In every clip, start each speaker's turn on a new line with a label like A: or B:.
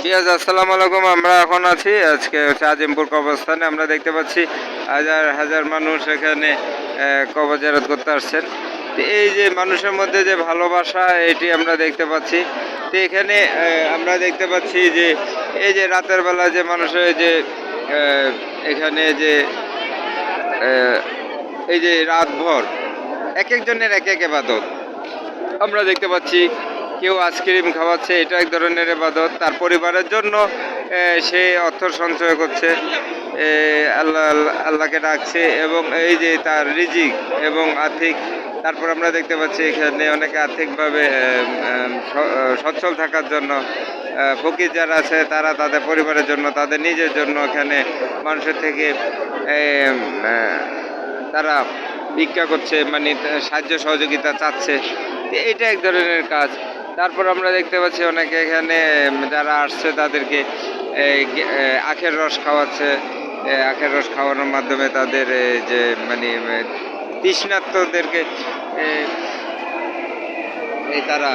A: পিয়াজ আসসালামু আলাইকুম। আমরা এখন আছি আজকে হচ্ছে আজিমপুর কবরস্থানে। আমরা দেখতে পাচ্ছি হাজার হাজার মানুষ এখানে কবর জিয়ারত করতে আসছেন। তো এই যে মানুষের মধ্যে যে ভালোবাসা এটি আমরা দেখতে পাচ্ছি। তো এখানে আমরা দেখতে পাচ্ছি যে এই যে রাতের বেলা যে মানুষের যে এখানে যে এই যে রাতভর এক একজনের এক এক ইবাদত আমরা দেখতে পাচ্ছি। কেউ আইসক্রিম খাওয়াচ্ছে, এটা এক ধরনের ইবাদত। তার পরিবারের জন্য সে অর্থ সঞ্চয় করছে, আল্লাহকে ডাকছে এবং এই যে তার রিজিক এবং আর্থিক। তারপর আমরা দেখতে পাচ্ছি এখানে অনেকে আর্থিকভাবে সচ্ছল থাকার জন্য ফকির যারা আছে তারা তাদের পরিবারের জন্য, তাদের নিজের জন্য এখানে মানুষের থেকে তারা ভিক্ষা করছে, মানে সাহায্য সহযোগিতা চাচ্ছে। এটা এক ধরনের কাজ। তারপর আমরা দেখতে পাচ্ছি অনেকে এখানে যারা আসছে তাদেরকে আখের রস খাওয়াচ্ছে। আখের রস খাওয়ানোর মাধ্যমে তাদের যে মানে তৃষ্ণার্তদেরকে তারা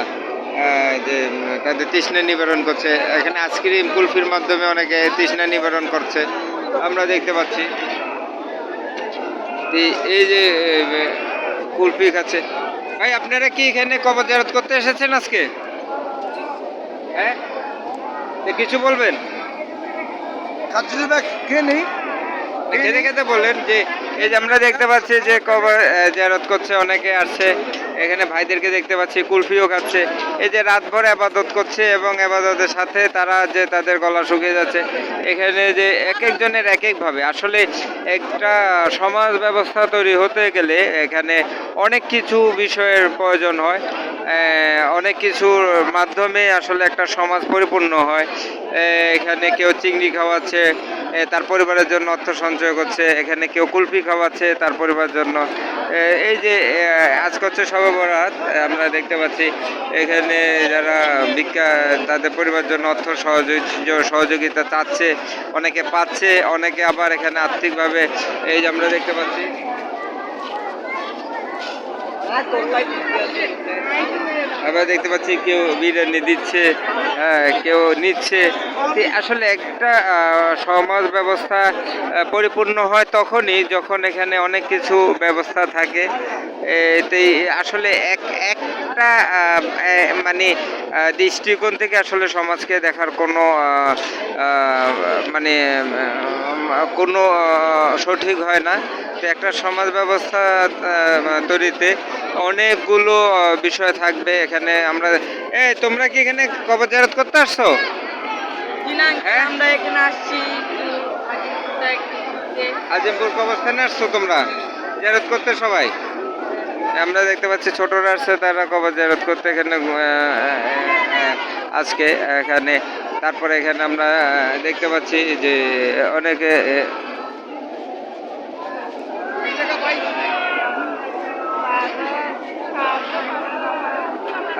A: যে তাদের তৃষ্ণা নিবারণ করছে। এখানে আইসক্রিম কুলফির মাধ্যমে অনেকে তৃষ্ণা নিবারণ করছে আমরা দেখতে পাচ্ছি। এই যে কুলফি খাচ্ছে। ভাই, আপনারা কি এখানে কবর জিয়ারত করতে এসেছেন আজকে? হ্যাঁ, কিছু বলবেন? খেতে খেতে বললেন যে এই যে আমরা দেখতে পাচ্ছি যে কবর জিয়ারত করছে, অনেকে আসছে এখানে। ভাইদেরকে দেখতে পাচ্ছি কুলফিও খাচ্ছে। এই যে রাতভর আবাদত করছে এবং আবাদতের সাথে তারা যে তাদের গলা শুকিয়ে যাচ্ছে। এখানে যে এক একজনের এক একভাবে আসলে একটা সমাজ ব্যবস্থা তৈরি হতে গেলে এখানে অনেক কিছু বিষয়ের প্রয়োজন হয়। অনেক কিছুর মাধ্যমে আসলে একটা সমাজ পরিপূর্ণ হয়। এখানে কেউ চিংড়ি খাওয়াচ্ছে, তার পরিবারের জন্য অর্থ সঞ্চয় করছে। এখানে কেউ কুলফি খাওয়াচ্ছে তার পরিবারের জন্য। এই যে আজকে হচ্ছে শবে বরাত, আমরা দেখতে পাচ্ছি এখানে যারা ভিক্ষা তাদের পরিবারের জন্য অর্থ সহযোগিতা চাচ্ছে, অনেকে পাচ্ছে, অনেকে আবার এখানে আর্থিকভাবে এই যে আমরা দেখতে পাচ্ছি আমরা দেখতে পাচ্ছি কেউ বিরিয়ানি দিচ্ছে, কেউ নিচ্ছে। আসলে একটা সমাজ ব্যবস্থা পরিপূর্ণ হয় তখনই যখন এখানে অনেক কিছু ব্যবস্থা থাকে। আসলে একটা মানে দৃষ্টিকোণ থেকে আসলে সমাজকে দেখার কোনো মানে কোনো সঠিক হয় না। তো একটা সমাজ ব্যবস্থা তৈরিতে অনেকগুলো বিষয় থাকবে। এখানে আমরা তোমরা কি এখানে কবর জিয়ারত করতে আসছো?
B: হ্যাঁ, আমরা এখানে আসছি
A: আজিমপুর কবরস্থানে আসছো তোমরা জিয়ারত করতে সবাই? আমরা দেখতে পাচ্ছি ছোটরা আসছে, তারা কবর জিয়ারত করতে এখানে আজকে এখানে। তারপরে এখানে আমরা দেখতে পাচ্ছি যে অনেকে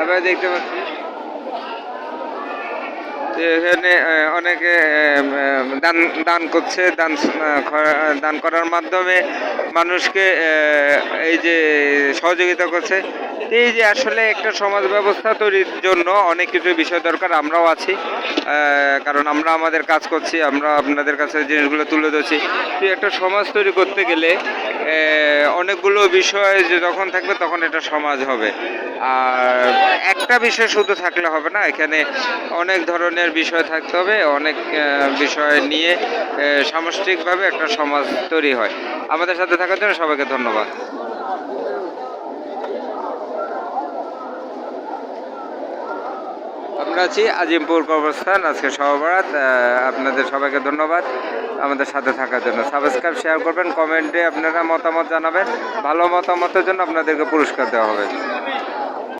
A: আমরা দেখতে পাচ্ছি এখানে অনেকে দান করছে। দান করার মাধ্যমে মানুষকে এই যে সহযোগিতা করছে। এই যে আসলে একটা সমাজ ব্যবস্থা তৈরির জন্য অনেক কিছু বিষয় দরকার। আমরাও আছি, কারণ আমরা আমাদের কাজ করছি, আমরা আপনাদের কাছে জিনিসগুলো তুলে ধরছি। একটা সমাজ তৈরি করতে গেলে অনেকগুলো বিষয় যে যখন থাকবে তখন এটা সমাজ হবে। আর একটা বিষয় শুধু থাকলে হবে না, এখানে অনেক ধরনের বিষয় থাকতে হবে। অনেক বিষয় নিয়ে সামষ্টিকভাবে একটা সমাজ তৈরি হয়। আমাদের সাথে থাকার জন্য সবাইকে ধন্যবাদ। আমরা আছি আজিমপুর কবরস্থান, আজকে শবে বরাত। আপনাদের সবাইকে ধন্যবাদ আমাদের সাথে থাকার জন্য। সাবস্ক্রাইব, শেয়ার করবেন, কমেন্টে আপনারা মতামত জানাবেন। ভালো মতামতের জন্য আপনাদেরকে পুরস্কার দেওয়া হবে।